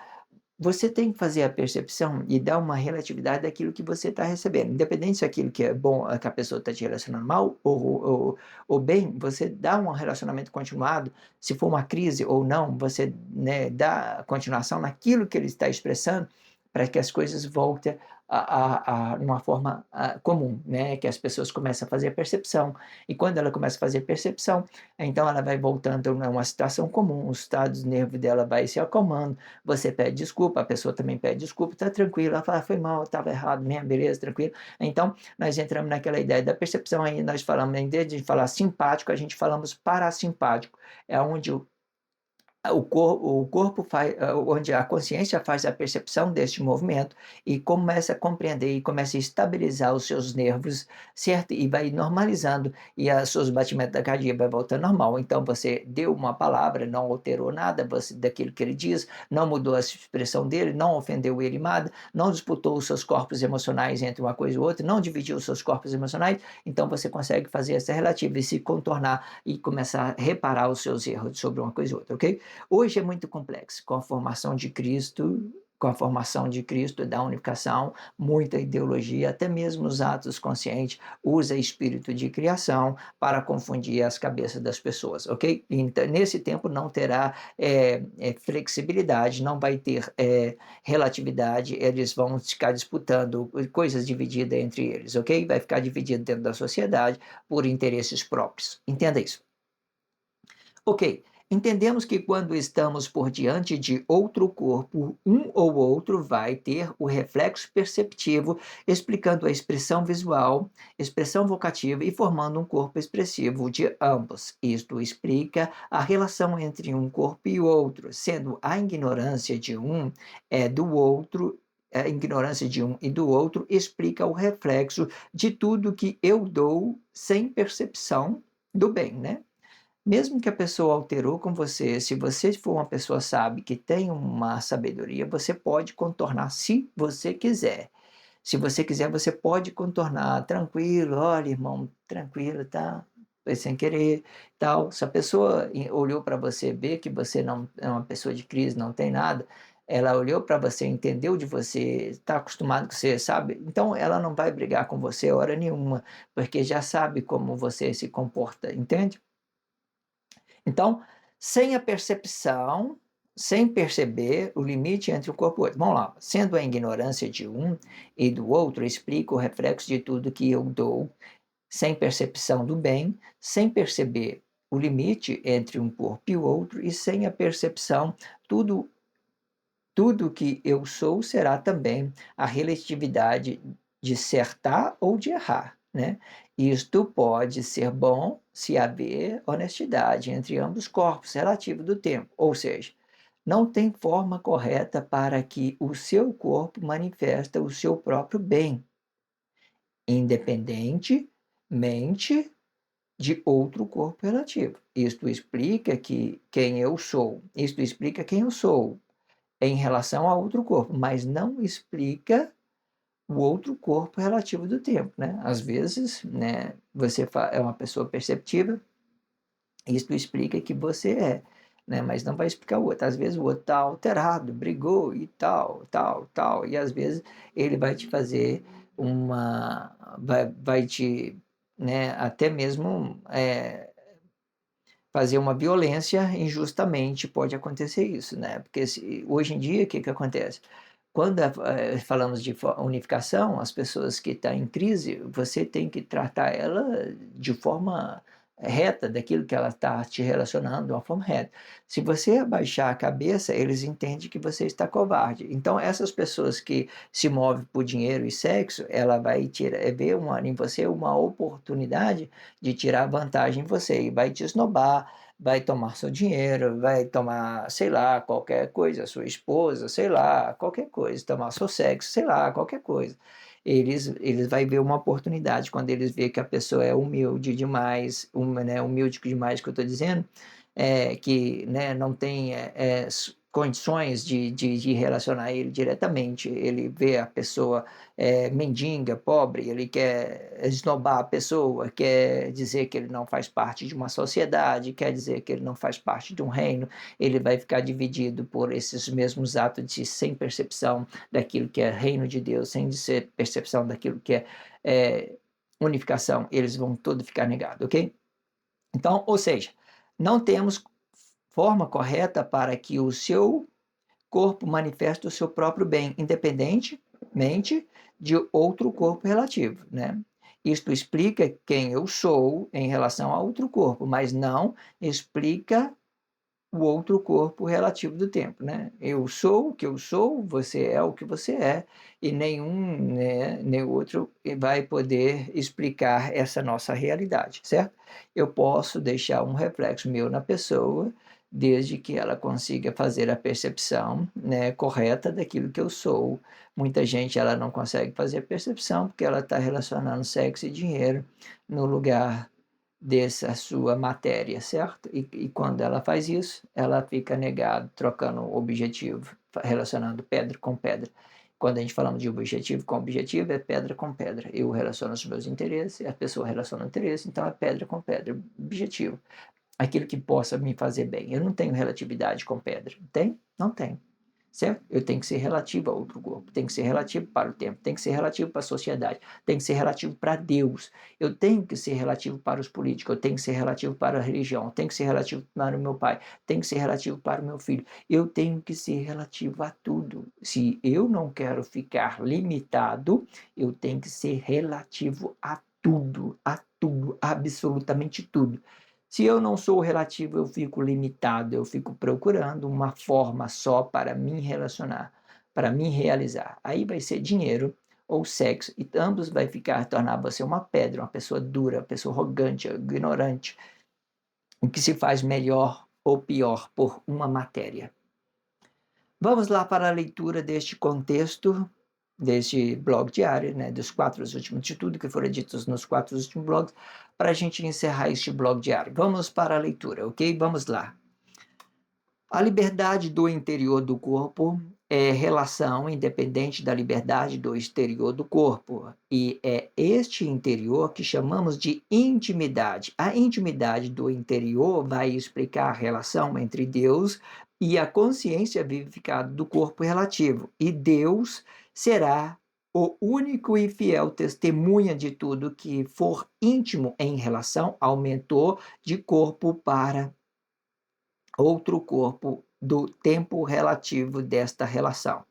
você tem que fazer a percepção e dar uma relatividade daquilo que você está recebendo. Independente se aquilo que é bom, que a pessoa está te relacionando mal ou bem, você dá um relacionamento continuado, se for uma crise ou não, você, né, dá continuação naquilo que ele está expressando, para que as coisas voltem numa forma comum, né? Que as pessoas começam a fazer percepção. E quando ela começa a fazer percepção, então ela vai voltando a uma situação comum, os estados de nervo dela vai se acalmando, você pede desculpa, a pessoa também pede desculpa, tá tranquilo, ela fala, foi mal, estava errado mesmo, beleza, tranquilo. Então, nós entramos naquela ideia da percepção, aí nós falamos, em vez de falar simpático, a gente falamos parasimpático, é onde o corpo faz, onde a consciência faz a percepção deste movimento e começa a compreender e começa a estabilizar os seus nervos, certo? E vai normalizando e os seus batimentos da cardíaca vai voltando normal. Então você deu uma palavra, não alterou nada daquilo que ele diz, não mudou a expressão dele, não ofendeu ele nada, não disputou os seus corpos emocionais entre uma coisa e outra, não dividiu os seus corpos emocionais. Então você consegue fazer essa relativa e se contornar e começar a reparar os seus erros sobre uma coisa e outra, ok? Hoje é muito complexo, com a formação de Cristo, da unificação, muita ideologia, até mesmo os atos conscientes, usa espírito de criação para confundir as cabeças das pessoas, ok? Então, nesse tempo não terá flexibilidade, não vai ter relatividade, eles vão ficar disputando coisas divididas entre eles, ok? Vai ficar dividido dentro da sociedade por interesses próprios. Entenda isso. Ok, entendemos que quando estamos por diante de outro corpo, um ou outro vai ter o reflexo perceptivo, explicando a expressão visual, expressão vocativa e formando um corpo expressivo de ambos. Isto explica a relação entre um corpo e outro, sendo a ignorância de um do outro. A ignorância de um e do outro explica o reflexo de tudo que eu dou sem percepção do bem, né? Mesmo que a pessoa alterou com você, se você for uma pessoa sábia, que tem uma sabedoria, você pode contornar se você quiser. Se você quiser, você pode contornar tranquilo, olha, irmão, tranquilo, tá? Foi sem querer, tal. Se a pessoa olhou para você, vê que você não é uma pessoa de crise, não tem nada, ela olhou para você, entendeu de você, está acostumado com você, sabe? Então ela não vai brigar com você hora nenhuma, porque já sabe como você se comporta, entende? Então, sem a percepção, sem perceber o limite entre o corpo e o outro. Vamos lá. Sendo a ignorância de um e do outro, explica o reflexo de tudo que eu dou, sem percepção do bem, sem perceber o limite entre um corpo e o outro, e sem a percepção, tudo, tudo que eu sou será também a relatividade de acertar ou de errar, né? Isto pode ser bom se haver honestidade entre ambos os corpos relativo do tempo, ou seja, não tem forma correta para que o seu corpo manifesta o seu próprio bem, independentemente de outro corpo relativo. Isto explica que quem eu sou, isto explica quem eu sou em relação a outro corpo, mas não explica o outro corpo relativo do tempo, né? Às vezes, né, você é uma pessoa perceptiva, isso explica que você é, né? Mas não vai explicar o outro. Às vezes o outro está alterado, brigou e tal, tal, tal, e às vezes ele vai te fazer vai te, né, até mesmo fazer uma violência injustamente, pode acontecer isso, né? Porque hoje em dia, o que acontece? Quando falamos de unificação, as pessoas que estão em crise, você tem que tratar ela de forma reta, daquilo que ela está te relacionando, de uma forma reta. Se você abaixar a cabeça, eles entendem que você está covarde. Então, essas pessoas que se movem por dinheiro e sexo, ela vai ver em você uma oportunidade de tirar vantagem em você e vai te esnobar, vai tomar seu dinheiro, vai tomar, sei lá, qualquer coisa, sua esposa, sei lá, qualquer coisa, tomar seu sexo, sei lá, qualquer coisa. Eles vai ver uma oportunidade quando eles vê que a pessoa é humilde demais, né, humilde demais que eu estou dizendo, que, né, não tem condições de relacionar ele diretamente. Ele vê a pessoa mendiga, pobre, ele quer esnobar a pessoa, quer dizer que ele não faz parte de uma sociedade, quer dizer que ele não faz parte de um reino, ele vai ficar dividido por esses mesmos atos de sem percepção daquilo que é reino de Deus, sem ser percepção daquilo que unificação, eles vão todos ficar negados, ok? Então, ou seja, não temos forma correta para que o seu corpo manifeste o seu próprio bem, independente mente de outro corpo relativo, né? Isto explica quem eu sou em relação a outro corpo, mas não explica o outro corpo relativo do tempo, né? Eu sou o que eu sou, você é o que você é, e nenhum, né, nem outro vai poder explicar essa nossa realidade, certo? Eu posso deixar um reflexo meu na pessoa, desde que ela consiga fazer a percepção, né, correta daquilo que eu sou. Muita gente ela não consegue fazer a percepção porque ela está relacionando sexo e dinheiro no lugar dessa sua matéria, certo? E quando ela faz isso, ela fica negada, trocando objetivo, relacionando pedra com pedra. Quando a gente falamos de objetivo com objetivo, é pedra com pedra. Eu relaciono os meus interesses, a pessoa relaciona o interesse, então é pedra com pedra. Objetivo. Aquilo que possa me fazer bem. Eu não tenho relatividade com pedra. Tem? Não tenho. Certo? Eu tenho que ser relativo a outro corpo, tem que ser relativo para o tempo, tem que ser relativo para a sociedade, tem que ser relativo para Deus, eu tenho que ser relativo para os políticos, eu tenho que ser relativo para a religião, eu tenho que ser relativo para o meu pai, tenho que ser relativo para o meu filho, eu tenho que ser relativo a tudo. Se eu não quero ficar limitado, eu tenho que ser relativo a tudo, absolutamente tudo. Se eu não sou relativo, eu fico limitado, eu fico procurando uma forma só para me relacionar, para me realizar. Aí vai ser dinheiro ou sexo, e ambos vai tornar você uma pedra, uma pessoa dura, uma pessoa arrogante, ignorante, o que se faz melhor ou pior por uma matéria. Vamos lá para a leitura deste contexto, deste blog diário, né, dos 4 últimos, de tudo que foram ditos nos 4 últimos blogs, para a gente encerrar este blog diário. Vamos para a leitura, ok? Vamos lá. A liberdade do interior do corpo é relação independente da liberdade do exterior do corpo. E é este interior que chamamos de intimidade. A intimidade do interior vai explicar a relação entre Deus e a consciência vivificada do corpo relativo. E Deus será o único e fiel testemunha de tudo que for íntimo em relação ao mentor de corpo para outro corpo do tempo relativo desta relação.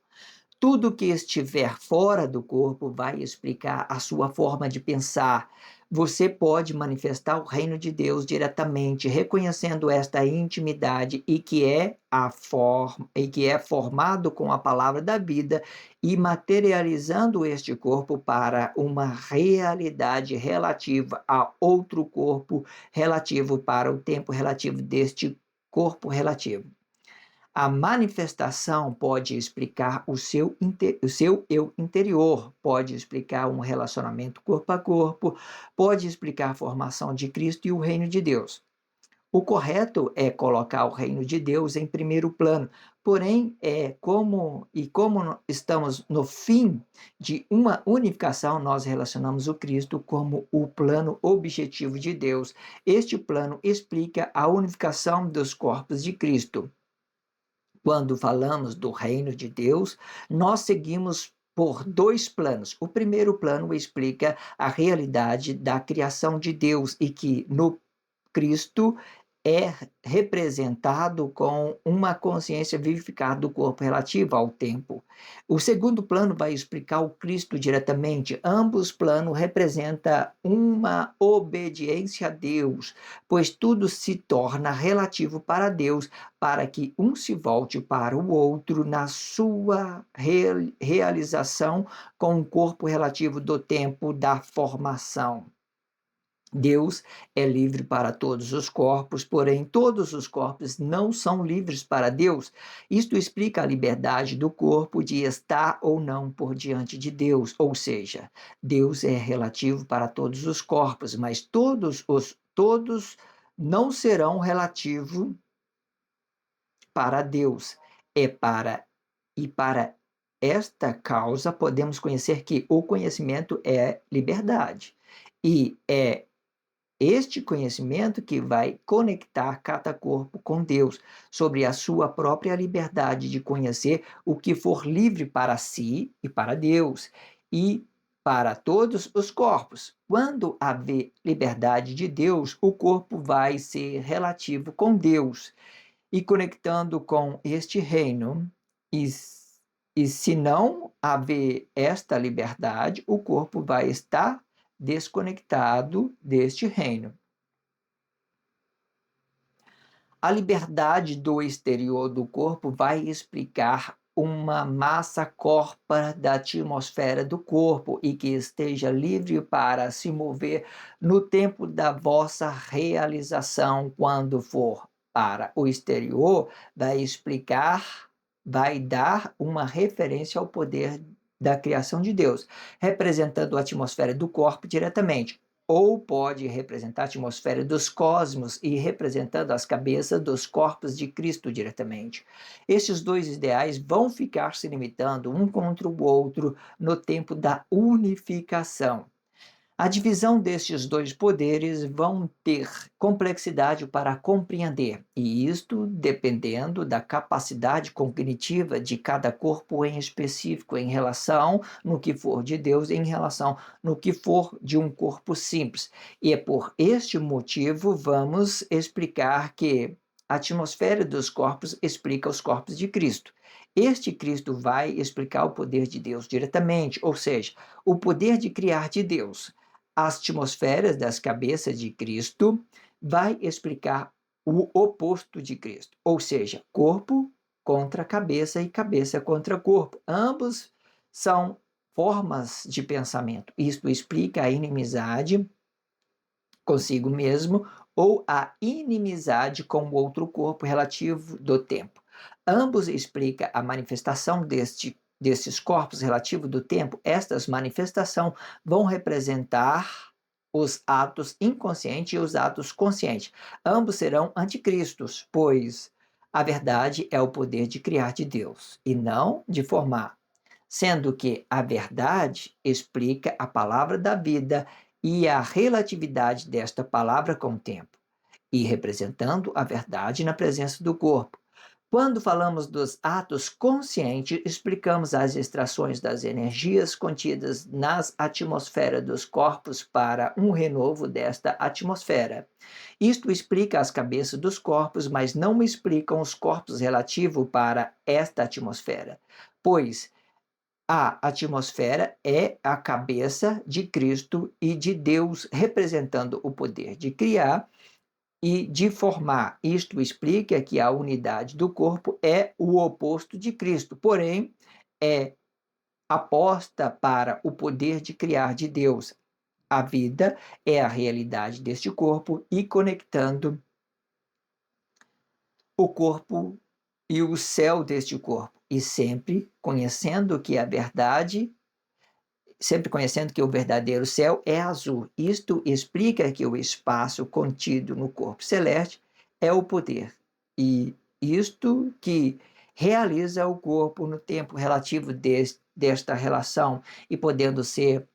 Tudo que estiver fora do corpo vai explicar a sua forma de pensar. Você pode manifestar o reino de Deus diretamente, reconhecendo esta intimidade e que é formado com a palavra da vida e materializando este corpo para uma realidade relativa a outro corpo relativo para o tempo relativo deste corpo relativo. A manifestação pode explicar o seu eu interior, pode explicar um relacionamento corpo a corpo, pode explicar a formação de Cristo e o reino de Deus. O correto é colocar o reino de Deus em primeiro plano, porém, como estamos no fim de uma unificação, nós relacionamos o Cristo como o plano objetivo de Deus. Este plano explica a unificação dos corpos de Cristo. Quando falamos do reino de Deus, nós seguimos por 2 planos. O primeiro plano explica a realidade da criação de Deus e que no Cristo é representado com uma consciência vivificada do corpo relativa ao tempo. O segundo plano vai explicar o Cristo diretamente. Ambos planos representam uma obediência a Deus, pois tudo se torna relativo para Deus, para que um se volte para o outro na sua realização com o corpo relativo do tempo da formação. Deus é livre para todos os corpos, porém todos os corpos não são livres para Deus. Isto explica a liberdade do corpo de estar ou não por diante de Deus, ou seja, Deus é relativo para todos os corpos, mas todos não serão relativo para Deus. Para esta causa podemos conhecer que o conhecimento é liberdade. E é este conhecimento que vai conectar cada corpo com Deus, sobre a sua própria liberdade de conhecer o que for livre para si e para Deus, e para todos os corpos. Quando haver liberdade de Deus, o corpo vai ser relativo com Deus, e conectando com este reino, E se não haver esta liberdade, o corpo vai estar desconectado deste reino. A liberdade do exterior do corpo vai explicar uma massa corpórea da atmosfera do corpo e que esteja livre para se mover no tempo da vossa realização. Quando for para o exterior, vai explicar, vai dar uma referência ao poder da criação de Deus, representando a atmosfera do corpo diretamente, ou pode representar a atmosfera dos cosmos e representando as cabeças dos corpos de Cristo diretamente. Estes dois ideais vão ficar se limitando um contra o outro no tempo da unificação. A divisão destes dois poderes vão ter complexidade para compreender, e isto dependendo da capacidade cognitiva de cada corpo em específico, em relação no que for de Deus, em relação no que for de um corpo simples. E é por este motivo vamos explicar que a atmosfera dos corpos explica os corpos de Cristo. Este Cristo vai explicar o poder de Deus diretamente, ou seja, o poder de criar de Deus. As atmosferas das cabeças de Cristo vai explicar o oposto de Cristo, ou seja, corpo contra cabeça e cabeça contra corpo. Ambos são formas de pensamento. Isto explica a inimizade consigo mesmo ou a inimizade com o outro corpo relativo do tempo. Ambos explicam a manifestação desses corpos relativo do tempo. Estas manifestações vão representar os atos inconscientes e os atos conscientes. Ambos serão anticristos, pois a verdade é o poder de criar de Deus e não de formar, sendo que a verdade explica a palavra da vida e a relatividade desta palavra com o tempo, e representando a verdade na presença do corpo. Quando falamos dos atos conscientes, explicamos as extrações das energias contidas nas atmosferas dos corpos para um renovo desta atmosfera. Isto explica as cabeças dos corpos, mas não explicam os corpos relativos para esta atmosfera, pois a atmosfera é a cabeça de Cristo e de Deus, representando o poder de criar e de formar. Isto explica que a unidade do corpo é o oposto de Cristo, porém, é aposta para o poder de criar de Deus. A vida é a realidade deste corpo e conectando o corpo e o céu deste corpo, e sempre conhecendo que o verdadeiro céu é azul. Isto explica que o espaço contido no corpo celeste é o poder. E isto que realiza o corpo no tempo relativo desta relação e podendo ser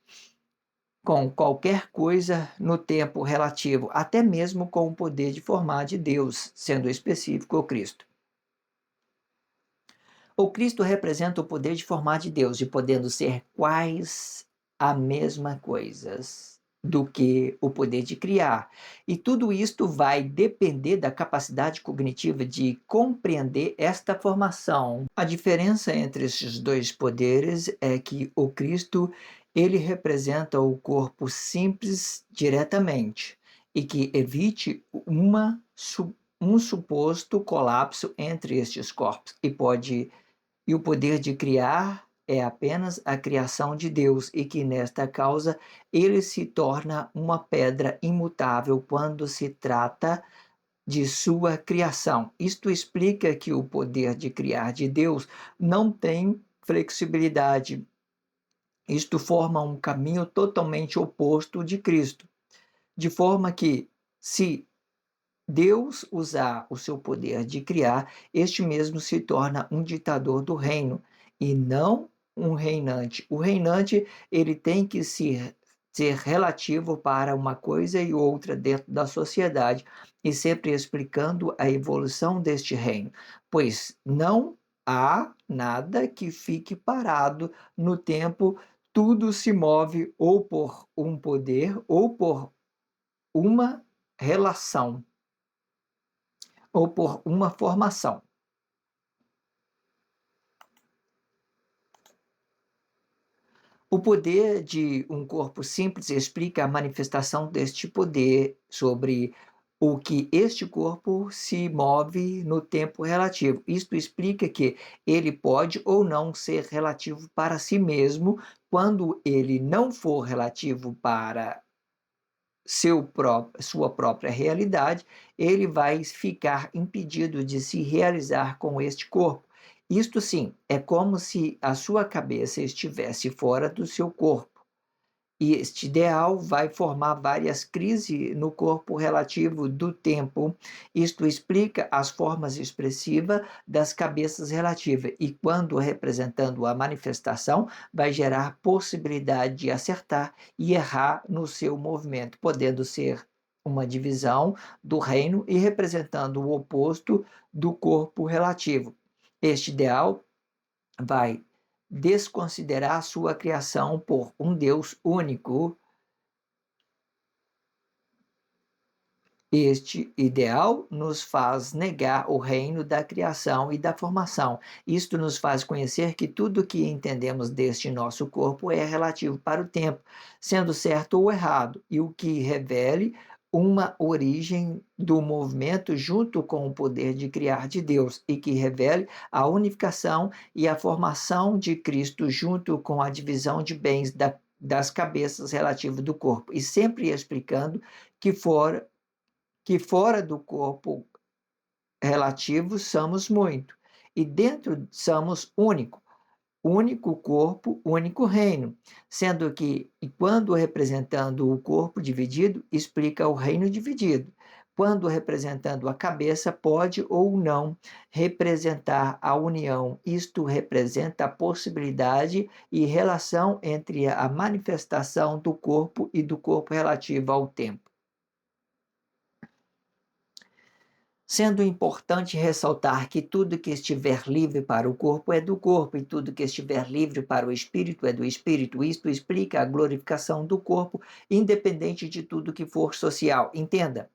com qualquer coisa no tempo relativo, até mesmo com o poder de formar de Deus, sendo específico o Cristo. O Cristo representa o poder de formar de Deus, e podendo ser quais a mesma coisas do que o poder de criar. E tudo isto vai depender da capacidade cognitiva de compreender esta formação. A diferença entre esses dois poderes é que o Cristo, ele representa o corpo simples diretamente e que evite um suposto colapso entre estes corpos e o poder de criar é apenas a criação de Deus, e que nesta causa ele se torna uma pedra imutável quando se trata de sua criação. Isto explica que o poder de criar de Deus não tem flexibilidade. Isto forma um caminho totalmente oposto de Cristo, de forma que, se Deus usar o seu poder de criar, este mesmo se torna um ditador do reino e não um reinante. O reinante, ele tem que ser relativo para uma coisa e outra dentro da sociedade, e sempre explicando a evolução deste reino, pois não há nada que fique parado no tempo, tudo se move ou por um poder ou por uma relação ou por uma formação. O poder de um corpo simples explica a manifestação deste poder sobre o que este corpo se move no tempo relativo. Isto explica que ele pode ou não ser relativo para si mesmo. Quando ele não for relativo para sua própria realidade, ele vai ficar impedido de se realizar com este corpo. Isto sim, é como se a sua cabeça estivesse fora do seu corpo. E este ideal vai formar várias crises no corpo relativo do tempo. Isto explica as formas expressivas das cabeças relativas e, quando representando a manifestação, vai gerar possibilidade de acertar e errar no seu movimento, podendo ser uma divisão do reino e representando o oposto do corpo relativo. Este ideal vai desconsiderar sua criação por um Deus único. Este ideal nos faz negar o reino da criação e da formação. Isto nos faz conhecer que tudo o que entendemos deste nosso corpo é relativo para o tempo, sendo certo ou errado, e o que revele uma origem do movimento junto com o poder de criar de Deus, e que revele a unificação e a formação de Cristo junto com a divisão de bens das cabeças relativas do corpo, e sempre explicando que fora do corpo relativo somos muito, e dentro somos único, único corpo, único reino, sendo que, e quando representando o corpo dividido, explica o reino dividido. Quando representando a cabeça, pode ou não representar a união. Isto representa a possibilidade e relação entre a manifestação do corpo e do corpo relativo ao tempo. Sendo importante ressaltar que tudo que estiver livre para o corpo é do corpo, e tudo que estiver livre para o espírito é do espírito. Isto explica a glorificação do corpo, independente de tudo que for social. Entenda,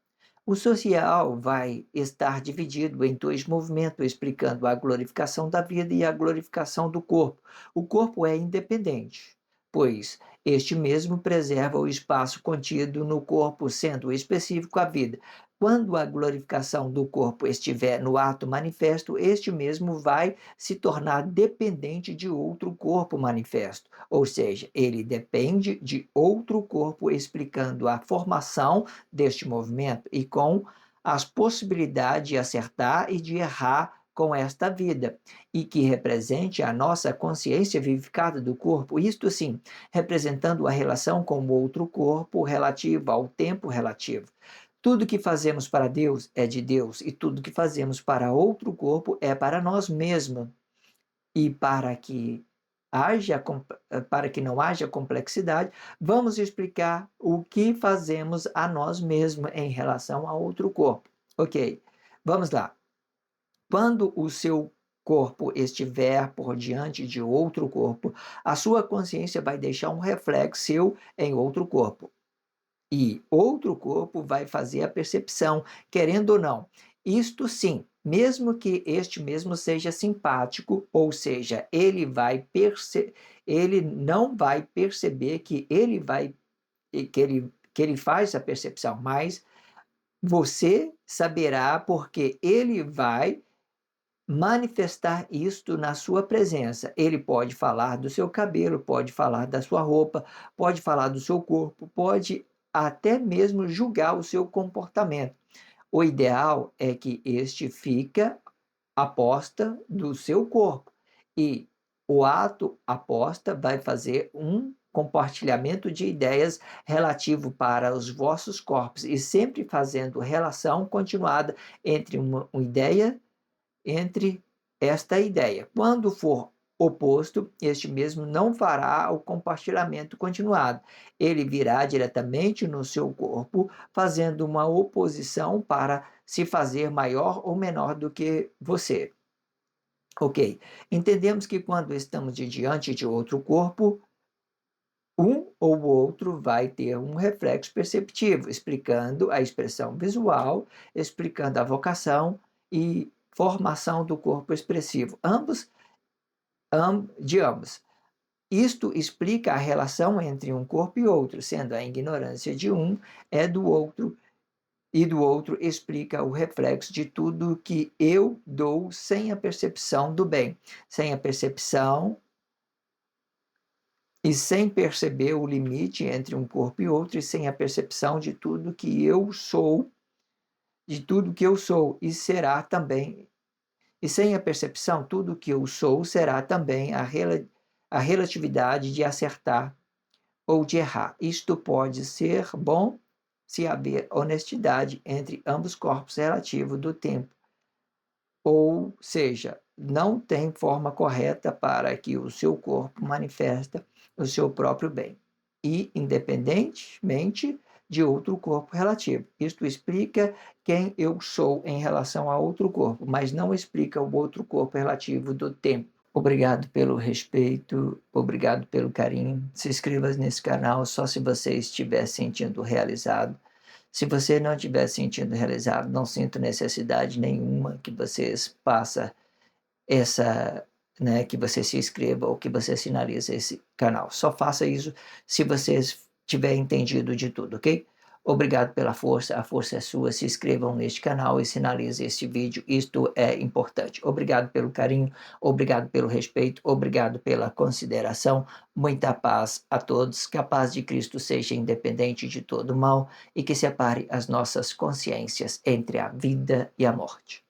o social vai estar dividido em dois movimentos, explicando a glorificação da vida e a glorificação do corpo. O corpo é independente, pois este mesmo preserva o espaço contido no corpo, sendo específico a vida. Quando a glorificação do corpo estiver no ato manifesto, este mesmo vai se tornar dependente de outro corpo manifesto, ou seja, ele depende de outro corpo, explicando a formação deste movimento e com as possibilidades de acertar e de errar com esta vida, e que represente a nossa consciência vivificada do corpo, isto sim, representando a relação com o outro corpo relativo ao tempo relativo. Tudo que fazemos para Deus é de Deus, e tudo que fazemos para outro corpo é para nós mesmos. E para que não haja complexidade, vamos explicar o que fazemos a nós mesmos em relação a outro corpo. Ok, vamos lá. Quando o seu corpo estiver por diante de outro corpo, a sua consciência vai deixar um reflexo seu em outro corpo. E outro corpo vai fazer a percepção, querendo ou não. Isto sim, mesmo que este mesmo seja simpático, ou seja, ele não vai perceber que ele faz a percepção, mas você saberá porque ele vai manifestar isto na sua presença. Ele pode falar do seu cabelo, pode falar da sua roupa, pode falar do seu corpo, pode até mesmo julgar o seu comportamento. O ideal é que este fica à posta do seu corpo, e o ato aposta vai fazer um compartilhamento de ideias relativo para os vossos corpos, e sempre fazendo relação continuada entre esta ideia. Quando for oposto, este mesmo não fará o compartilhamento continuado. Ele virá diretamente no seu corpo, fazendo uma oposição para se fazer maior ou menor do que você. Ok, entendemos que quando estamos diante de outro corpo, um ou outro vai ter um reflexo perceptivo, explicando a expressão visual, explicando a vocação e formação do corpo expressivo, de ambos. Isto explica a relação entre um corpo e outro, sendo a ignorância de um é do outro, e do outro explica o reflexo de tudo que eu dou sem a percepção do bem, sem a percepção e sem perceber o limite entre um corpo e outro, e sem a percepção de tudo que eu sou, de tudo que eu sou, e será também, e sem a percepção, tudo que eu sou será também a relatividade de acertar ou de errar. Isto pode ser bom se haver honestidade entre ambos corpos relativos do tempo, ou seja, não tem forma correta para que o seu corpo manifesta o seu próprio bem, e independentemente de outro corpo relativo. Isto explica quem eu sou em relação a outro corpo, mas não explica o outro corpo relativo do tempo. Obrigado pelo respeito, obrigado pelo carinho. Se inscreva nesse canal só se você estiver sentindo realizado. Se você não estiver sentindo realizado, não sinto necessidade nenhuma que vocês façam essa, né, que você se inscreva ou que você sinalize esse canal. Só faça isso se vocês tiverem entendido de tudo, ok? Obrigado pela força, a força é sua. Se inscrevam neste canal e sinalize este vídeo, isto é importante. Obrigado pelo carinho, obrigado pelo respeito, obrigado pela consideração. Muita paz a todos, que a paz de Cristo seja independente de todo mal e que separe as nossas consciências entre a vida e a morte.